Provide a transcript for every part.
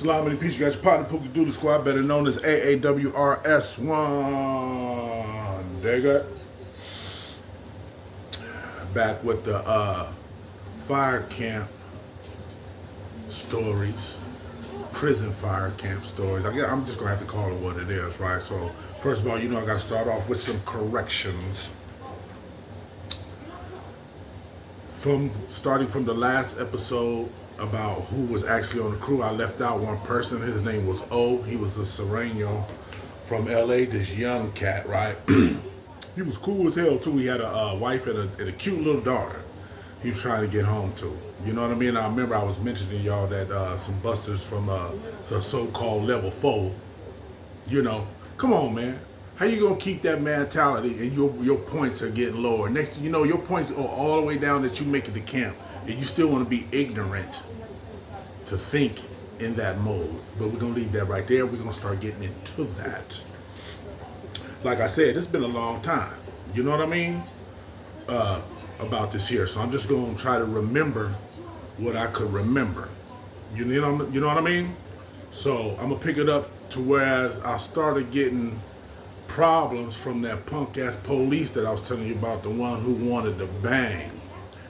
Salam and peace. You got your partner Pookie Doodle Squad, better known as AAWRS1. There you go. Back with the fire camp stories, prison fire camp stories. I'm just gonna have to call it what it is, right? So first of all, I got to start off with some corrections. Starting from the last episode about who was actually on the crew, I left out one person. His name was O. He was a Sereno from LA, this young cat, right? He was cool as hell too. He had a wife and a cute little daughter he was trying to get home to. You know what I mean? I remember I was mentioning y'all that some busters from the so-called level 4, come on, man. How you gonna keep that mentality and your points are getting lower? Next thing you know, your points are all the way down that you make it to camp, and you still want to be ignorant to think in that mode. But we're gonna leave that right there. We're gonna start getting into that. Like I said, it's been a long time. You know what I mean? About this here. So I'm just gonna try to remember what I could remember. You know what I mean? So I'm gonna pick it up to whereas I started getting problems from that punk ass police that I was telling you about, the one who wanted to bang.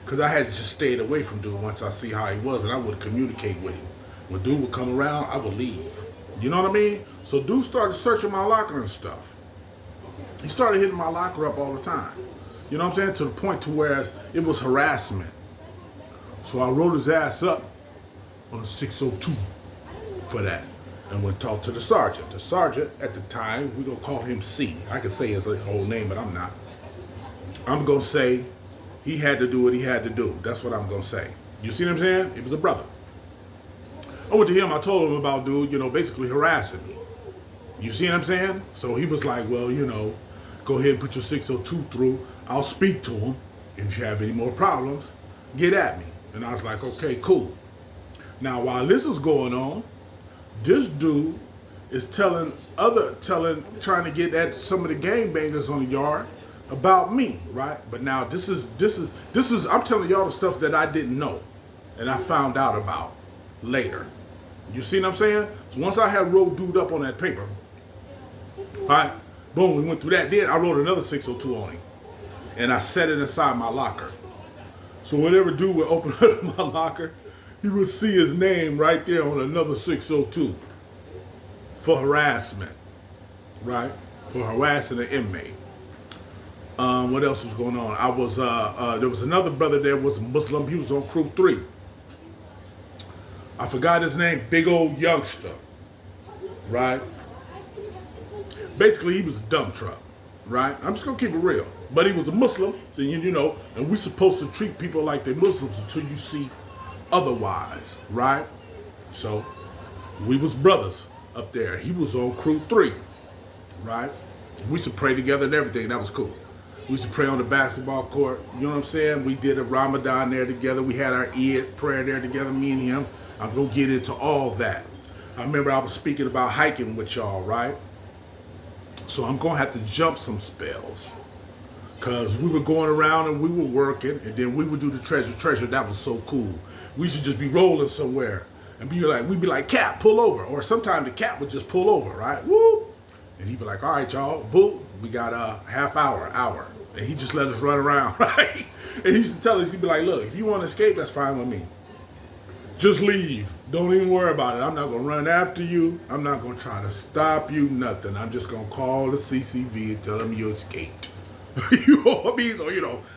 Because I had just stayed away from dude once I see how he was, and I would communicate with him. When dude would come around, I would leave. You know what I mean? So dude started searching my locker and stuff. He started hitting my locker up all the time. You know what I'm saying? To the point to where it was harassment. So I wrote his ass up on a 602 for that. And went talk to the sergeant. The sergeant at the time, we're going to call him C. I could say his whole name, but I'm not. I'm going to say he had to do what he had to do. That's what I'm going to say. You see what I'm saying? He was a brother. I went to him. I told him about dude, basically harassing me. You see what I'm saying? So he was like, well, go ahead and put your 602 through. I'll speak to him. If you have any more problems, get at me. And I was like, okay, cool. Now, while this is going on, this dude is trying to get at some of the gangbangers on the yard about me, right? But now this is I'm telling y'all the stuff that I didn't know and I found out about later. You see what I'm saying? So once I had wrote dude up on that paper, all right, boom, we went through that. Then I wrote another 602 on him and I set it inside my locker. So whenever dude would open up my locker, he would see his name right there on another 602 for harassment, right? For harassing an inmate. What else was going on? There was another brother there was Muslim. He was on crew 3. I forgot his name. Big old youngster, right? Basically, he was a dumb truck, right? I'm just gonna keep it real. But he was a Muslim, so and we're supposed to treat people like they're Muslims until you see otherwise, right? So we was brothers up there. He was on crew 3, right? We used to pray together and everything. That was cool. We used to pray on the basketball court. You know what I'm saying? We did a Ramadan there together. We had our Eid prayer there together, me and him. I'm going to get into all that. I remember I was speaking about hiking with y'all, right? So I'm going to have to jump some spells. Because we were going around and we were working, and then we would do the treasure. That was so cool. We should just be rolling somewhere and we'd be like, Cap, pull over. Or sometimes the cat would just pull over, right? Woo! And he'd be like, all right, y'all, boo, we got a half hour. And he just let us run around, right? And he used to tell us, he'd be like, look, if you want to escape, that's fine with me. Just leave. Don't even worry about it. I'm not going to run after you. I'm not going to try to stop you, nothing. I'm just going to call the CCV and tell them you escaped. You know what I mean? So,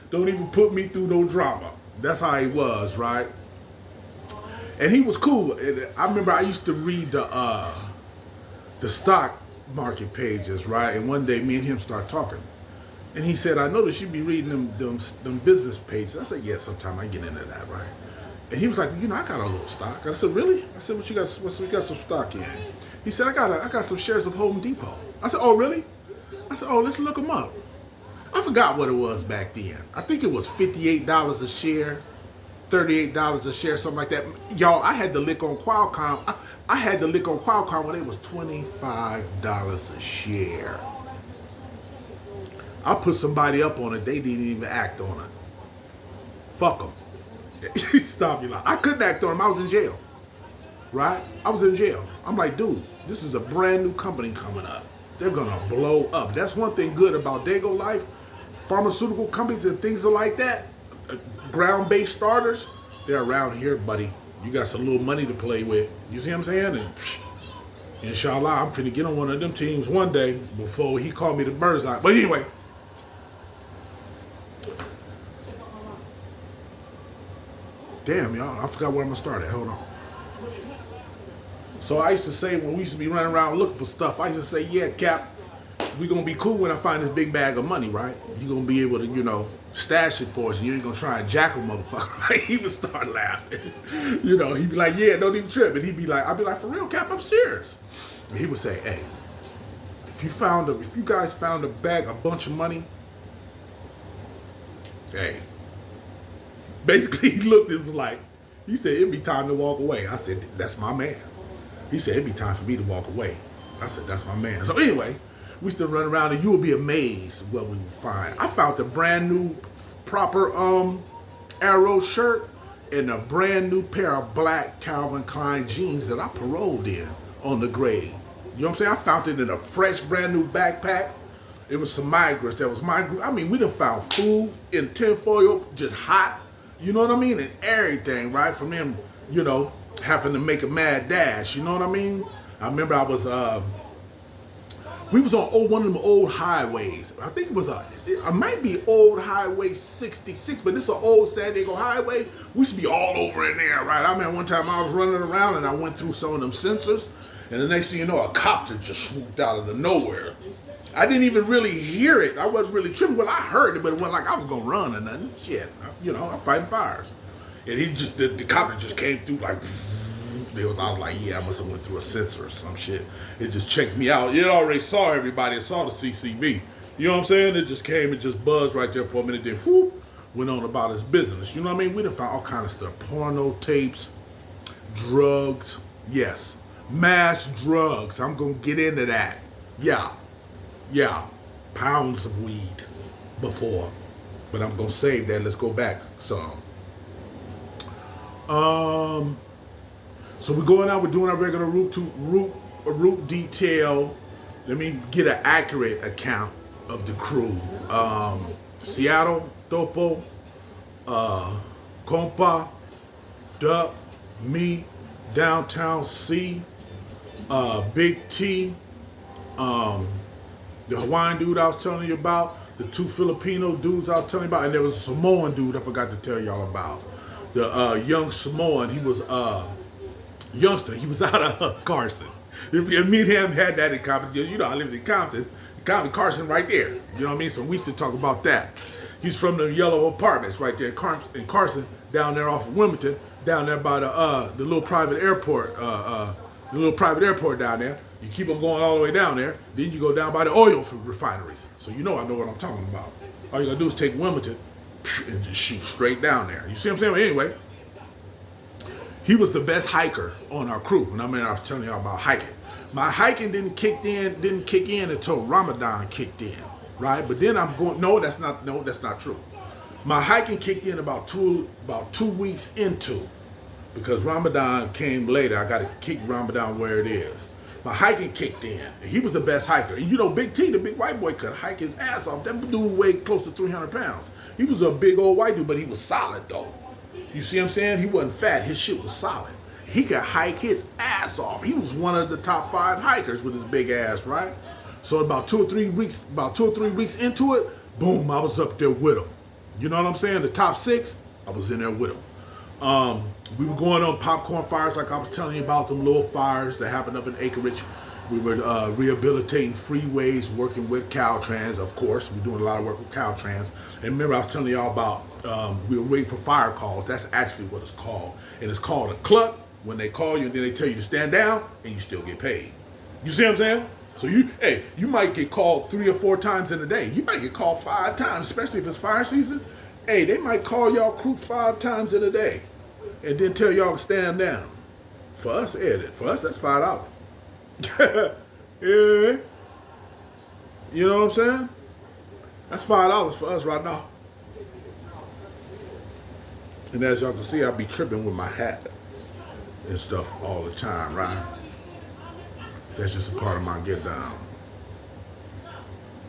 don't even put me through no drama. That's how he was, right? And he was cool. And I remember I used to read the stock market pages, right? And one day me and him start talking. And he said, I noticed you be reading them business pages. I said, yeah, sometime I get into that, right? And he was like, I got a little stock. I said, really? I said, what you got some stock in? He said, I got some shares of Home Depot. I said, oh, really? I said, oh, let's look them up. I forgot what it was back then. I think it was $58 a share, $38 a share, something like that. Y'all, I had to lick on Qualcomm. I had to lick on Qualcomm when it was $25 a share. I put somebody up on it. They didn't even act on it. Fuck them. Stop you. I couldn't act on them. I was in jail. right? I was in jail. I'm like, dude, this is a brand new company coming up. They're gonna blow up. That's one thing good about Dago Life. Pharmaceutical companies and things like that, ground-based starters, they're around here, buddy. You got some little money to play with. You see what I'm saying? And inshallah, I'm finna get on one of them teams one day before he called me the bird's eye. But anyway. Damn, y'all, I forgot where I'm gonna start at. Hold on. So I used to say, when we used to be running around looking for stuff, I used to say, yeah, Cap, we gonna be cool when I find this big bag of money, right? You gonna be able to, you know, stash it for us. You ain't gonna try and jack a motherfucker, right? He would start laughing. You know, he'd be like, yeah, don't even trip. And he'd be like, I'd be like, for real, Cap, I'm serious. And he would say, hey, if you guys found a bunch of money, hey. Basically, he looked and was like, he said, it'd be time to walk away. I said, that's my man. He said, it'd be time for me to walk away. I said, that's my man. So anyway, we still run around and you will be amazed what we will find. I found a brand new proper Arrow shirt and a brand new pair of black Calvin Klein jeans that I paroled in on the grade. You know what I'm saying? I found it in a fresh brand new backpack. It was some migrants. That was migrants. I mean, we done found food in tinfoil, just hot. You know what I mean? And everything, right? From them, you know, having to make a mad dash. You know what I mean? I remember we was on one of them old highways. I think it might be old Highway 66, but this is an old San Diego highway. We used to be all over in there, right? I remember one time I was running around and I went through some of them sensors, and the next thing you know, a copter just swooped out of the nowhere. I didn't even really hear it. I wasn't really tripping. Well, I heard it, but it wasn't like I was gonna run or nothing. Shit, you know, I'm fighting fires. And the copter just came through like, I was like, yeah, I must have went through a sensor or some shit. It just checked me out. It already saw everybody. It saw the CCV. You know what I'm saying? It just came and just buzzed right there for a minute. Then whoop, went on about his business. You know what I mean? We done found all kind of stuff. Porno tapes, drugs. Yes, mass drugs. I'm gonna get into that. Yeah, pounds of weed before, but I'm gonna save that. Let's go back some. So we're going out. We're doing our regular route detail. Let me get an accurate account of the crew. Seattle, Topo, Compa, Duck, me, Downtown C, Big T, the Hawaiian dude I was telling you about, the two Filipino dudes I was telling you about, and there was a Samoan dude I forgot to tell y'all about. The young Samoan, he was youngster, he was out of Carson. Me and him had that in common. You know, I lived in Compton, Carson right there. You know what I mean? So we used to talk about that. He's from the yellow apartments right there in Carson, down there off of Wilmington, down there by the little private airport, down there. You keep on going all the way down there, then you go down by the oil refineries. So you know I know what I'm talking about. All you gotta do is take Wilmington and just shoot straight down there. You see what I'm saying? But anyway, he was the best hiker on our crew. And I was telling y'all about hiking. My hiking didn't kick in until Ramadan kicked in, right? But then I'm going, that's not true. My hiking kicked in about 2 weeks into, because Ramadan came later. I got to kick Ramadan where it is. My hiking kicked in. And he was the best hiker. And you know, Big T, the big white boy, could hike his ass off. That dude weighed close to 300 pounds. He was a big old white dude, but he was solid though. You see what I'm saying? He wasn't fat. His shit was solid. He could hike his ass off. He was one of the top 5 hikers with his big ass, right? So about 2 or 3 weeks into it, boom, I was up there with him. You know what I'm saying? The top 6, I was in there with him. We were going on popcorn fires like I was telling you about, them little fires that happened up in Acreage. We were rehabilitating freeways, working with Caltrans, of course. We're doing a lot of work with Caltrans. And remember I was telling y'all about, we were waiting for fire calls. That's actually what it's called. And it's called a cluck when they call you and then they tell you to stand down and you still get paid. You see what I'm saying? So you might get called 3 or 4 times in a day. You might get called 5 times, especially if it's fire season. Hey, they might call y'all crew 5 times in a day and then tell y'all to stand down. For us, that's $5. Yeah. You know what I'm saying? That's $5 for us right now. And as y'all can see, I'll be tripping with my hat. and stuff all the time, right? That's just a part of my get down.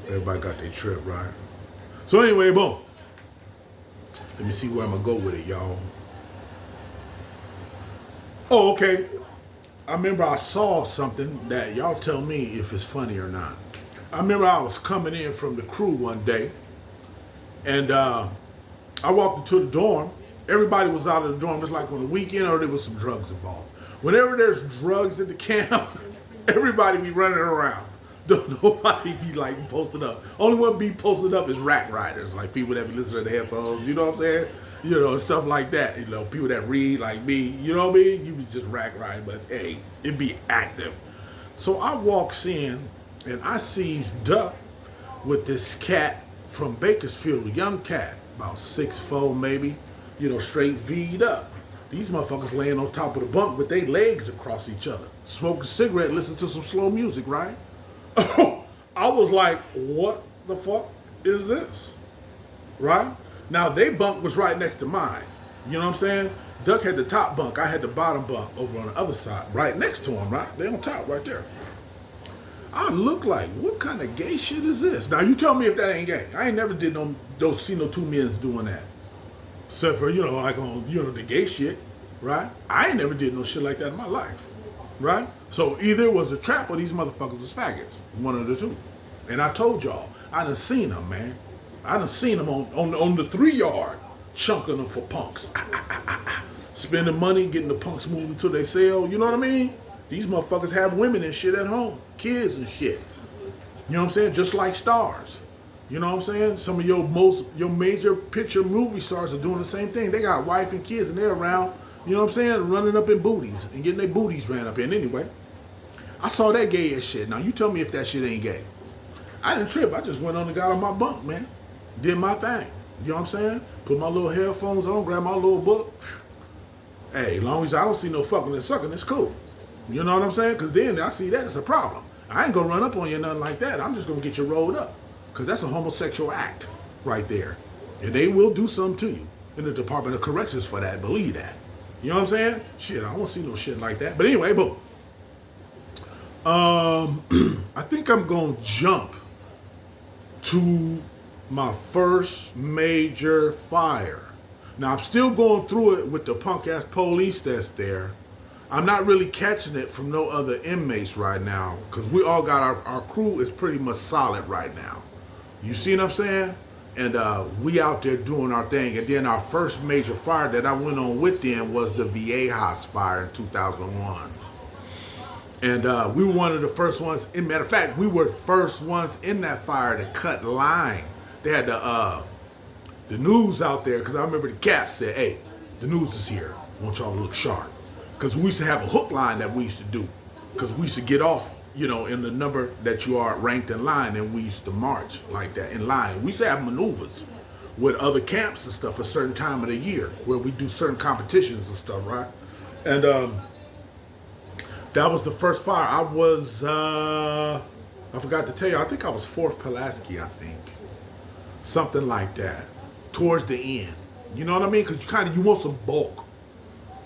Everybody got their trip, right? So anyway, boom. Let me see where I'm gonna go with it, y'all. Oh, okay. I remember I saw something that y'all tell me if it's funny or not. I remember I was coming in from the crew one day, and I walked into the dorm. Everybody was out of the dorm. It's like on the weekend, or there was some drugs involved. Whenever there's drugs at the camp, everybody be running around. Don't nobody be like posted up. Only one be posted up is rack riders, like people that be listening to the headphones. You know what I'm saying? You know, stuff like that. You know, people that read like me. You know what I mean? You be just rack riding, but hey, it be active. So I walks in and I sees Duck with this cat from Bakersfield, a young cat, about 6'4" maybe. You know, straight V'd up. These motherfuckers laying on top of the bunk with their legs across each other, smoking a cigarette, listening to some slow music, right? I was like, what the fuck is this? Right? Now, their bunk was right next to mine. You know what I'm saying? Duck had the top bunk. I had the bottom bunk over on the other side, right next to him, right? They on top, right there. I look like, what kind of gay shit is this? Now, you tell me if that ain't gay. I ain't never did see no two men doing that. Except for, you know, like on, you know, the gay shit, right? I ain't never did no shit like that in my life, right? So either it was a trap or these motherfuckers was faggots. One of the two. And I told y'all, I done seen them, man. I done seen them on the 3-yard, chunking them for punks. Spending money, getting the punks moved into their cell, you know what I mean? These motherfuckers have women and shit at home, kids and shit. You know what I'm saying? Just like stars. You know what I'm saying? Some of your major picture movie stars are doing the same thing. They got a wife and kids and they're around, you know what I'm saying, running up in booties and getting their booties ran up in. Anyway, I saw that gay as shit. Now you tell me if that shit ain't gay. I didn't trip. I just went on and got on my bunk, man. Did my thing. You know what I'm saying? Put my little headphones on, grab my little book. Hey, as long as I don't see no fucking and sucking, it's cool. You know what I'm saying? Because then I see that as a problem. I ain't gonna run up on you or nothing like that. I'm just gonna get you rolled up. Because that's a homosexual act right there. And they will do something to you in the Department of Corrections for that. Believe that. You know what I'm saying? Shit, I don't want to see no shit like that. But anyway, boom. I think I'm going to jump to my first major fire. Now, I'm still going through it with the punk-ass police that's there. I'm not really catching it from no other inmates right now because we all got our crew is pretty much solid right now. You see what I'm saying? And we out there doing our thing. And then our first major fire that I went on with them was the Viejas fire in 2001. And we were one of the first ones. As a matter of fact, we were the first ones in that fire to cut line. They had the news out there because I remember the Cap said, hey, the news is here. I want y'all to look sharp. Because we used to have a hook line that we used to do. Because we used to get off, you know, in the number that you are ranked in line, and we used to march like that in line. We used to have maneuvers with other camps and stuff a certain time of the year where we do certain competitions and stuff, right? And that was the first fire. I was, I forgot to tell you, I think I was 4th Pulaski, I think. Something like that. Towards the end. You know what I mean? Because you want some bulk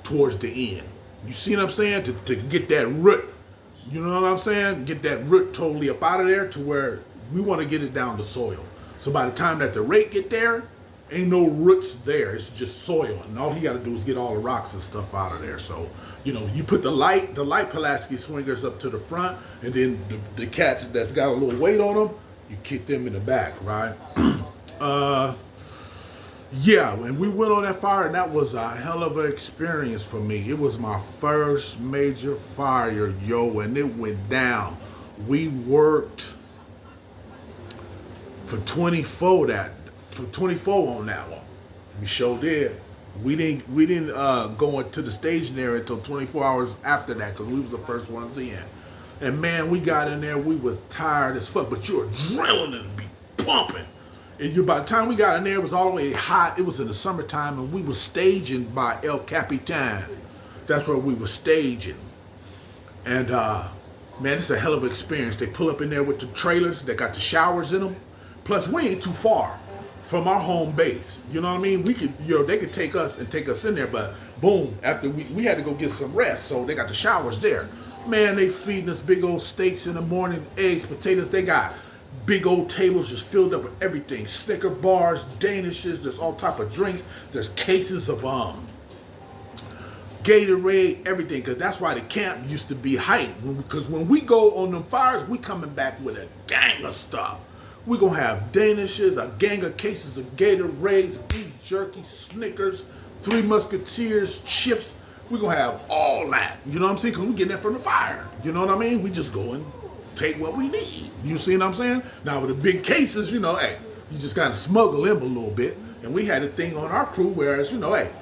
towards the end. You see what I'm saying? To get that root. You know what I'm saying? Get that root totally up out of there to where we want to get it down to soil. So by the time that the rake get there, ain't no roots there. It's just soil. And all he got to do is get all the rocks and stuff out of there. So, you know, you put the light Pulaski swingers up to the front, and then the cats that's got a little weight on them, you kick them in the back, right? Yeah, and we went on that fire, and that was a hell of an experience for me. It was my first major fire, yo, and it went down. We worked for 24 on that one. We sure did. We didn't go into the staging area until 24 hours after that because we was the first ones in. And man, we got in there, we was tired as fuck, but your adrenaline would be pumping. And by the time we got in there, it was all the way hot. It was in the summertime, and we was staging by El Capitan. That's where we were staging. And man, it's a hell of an experience. They pull up in there with the trailers that got the showers in them. Plus, we ain't too far from our home base. You know what I mean? We could, they could take us and take us in there, but boom, after we had to go get some rest, so they got the showers there. Man, they feeding us big old steaks in the morning, eggs, potatoes. They got big old tables just filled up with everything. Snicker bars, Danishes, there's all type of drinks. There's cases of Gatorade, everything, because that's why the camp used to be hype. Because when we go on them fires, we coming back with a gang of stuff. We're going to have Danishes, a gang of cases of Gatorades, beef jerky, Snickers, Three Musketeers, chips. We're going to have all that. You know what I'm saying? Because we getting that from the fire. You know what I mean? We just go and take what we need. You see what I'm saying? Now with the big cases, hey, you just got to smuggle them a little bit. And we had a thing on our crew whereas, hey,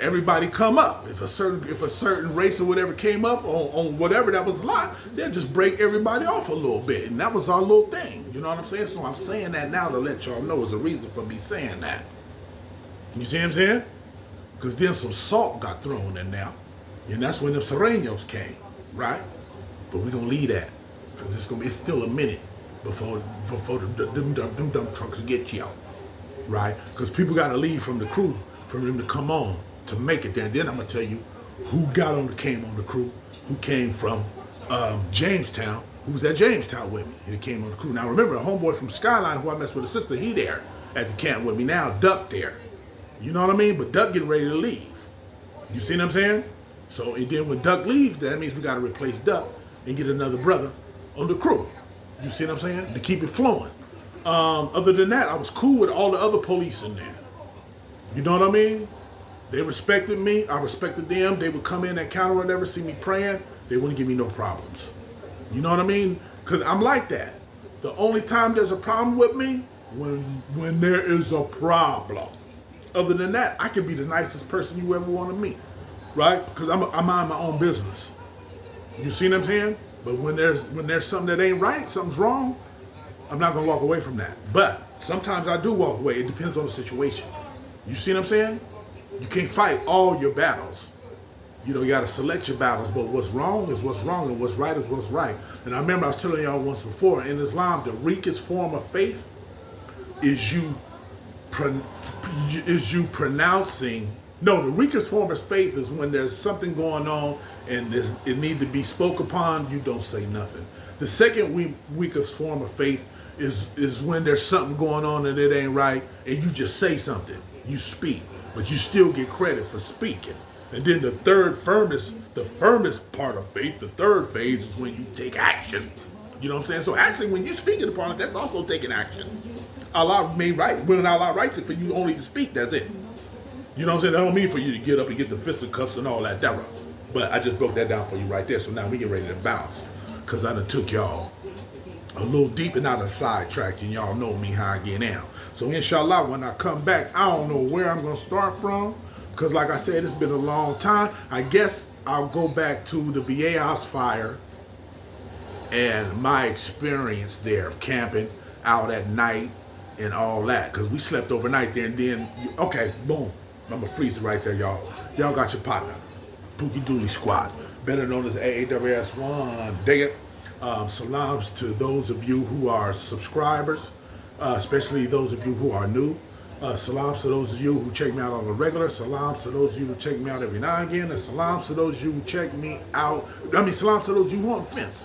everybody come up. If a certain race or whatever came up on whatever that was lot, they'd just break everybody off a little bit. And that was our little thing. You know what I'm saying? So I'm saying that now to let y'all know is a reason for me saying that. You see what I'm saying? Because then some salt got thrown in there. And that's when the Sureños came, right? But we're going to leave that. Because it's still a minute before them dump trucks get you out. Right? Because people got to leave from the crew for them to come on to make it there. And then I'm going to tell you who came on the crew, who came from Jamestown, who was at Jamestown with me. He came on the crew. Now remember, a homeboy from Skyline who I messed with his sister, he there at the camp with me now. Duck there. You know what I mean? But Duck getting ready to leave. You see what I'm saying? So and then when Duck leaves, that means we got to replace Duck and get another brother on the crew. You see what I'm saying? To keep it flowing. Other than that, I was cool with all the other police in there. You know what I mean? They respected me. I respected them. They would come in at counter or whatever, see me praying. They wouldn't give me no problems. You know what I mean? Because I'm like that. The only time there's a problem with me, when there is a problem. Other than that, I can be the nicest person you ever want to meet. Right? Because I mind my own business. You see what I'm saying? But when there's something that ain't right, something's wrong, I'm not going to walk away from that. But sometimes I do walk away. It depends on the situation. You see what I'm saying? You can't fight all your battles. You got to select your battles. But what's wrong is what's wrong, and what's right is what's right. And I remember I was telling y'all once before, in Islam, the weakest form of faith is you pronouncing. No, the weakest form of faith is when there's something going on and it needs to be spoke upon, you don't say nothing. The second weakest form of faith is when there's something going on and it ain't right, and you just say something. You speak, but you still get credit for speaking. And then the firmest part of faith, the third phase is when you take action. You know what I'm saying? So actually, when you're speaking upon it, that's also taking action. Allah made right. When Allah writes it for you only to speak, that's it. You know what I'm saying? That don't mean for you to get up and get the fisticuffs and all that. But I just broke that down for you right there. So now we get ready to bounce. Because I done took y'all a little deep and out of sidetrack. And y'all know me how I get down. So inshallah, when I come back, I don't know where I'm going to start from. Because like I said, it's been a long time. I guess I'll go back to the VA house fire and my experience there of camping out at night and all that. Because we slept overnight there and then, okay, boom. I'm going to freeze it right there, y'all. Y'all got your partner, Pookie Dooley Squad, better known as AAWS1. Dig it. Salams to those of you who are subscribers, especially those of you who are new. Salams to those of you who check me out on the regular. Salams to those of you who check me out every now and again. And salams to those of you who check me out. Salams to those of you who are on the fence.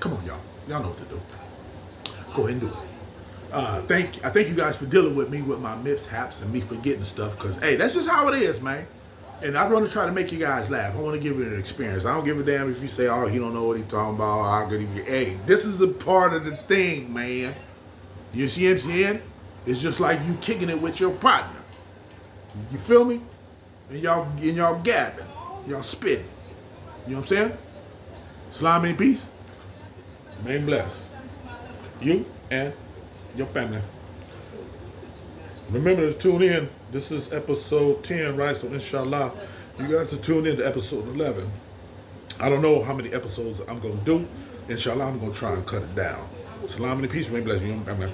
Come on, y'all. Y'all know what to do. Go ahead and do it. I thank you guys for dealing with me with my mishaps and me forgetting stuff, because hey, that's just how it is, man. And I want to try to make you guys laugh. I want to give you an experience. I don't give a damn if you say, oh, he don't know what he's talking about. Hey, this is a part of the thing, man. You see what I'm saying? It's just like you kicking it with your partner. You feel me? And y'all gabbing. Y'all spitting. You know what I'm saying? Salam and peace. Remain blessed. You and your family. Remember to tune in. This is episode 10, right? So inshallah, you guys are tuned in to episode 11. I don't know how many episodes I'm going to do. Inshallah, I'm going to try and cut it down. Salam and peace. Remain blessed. You and your family.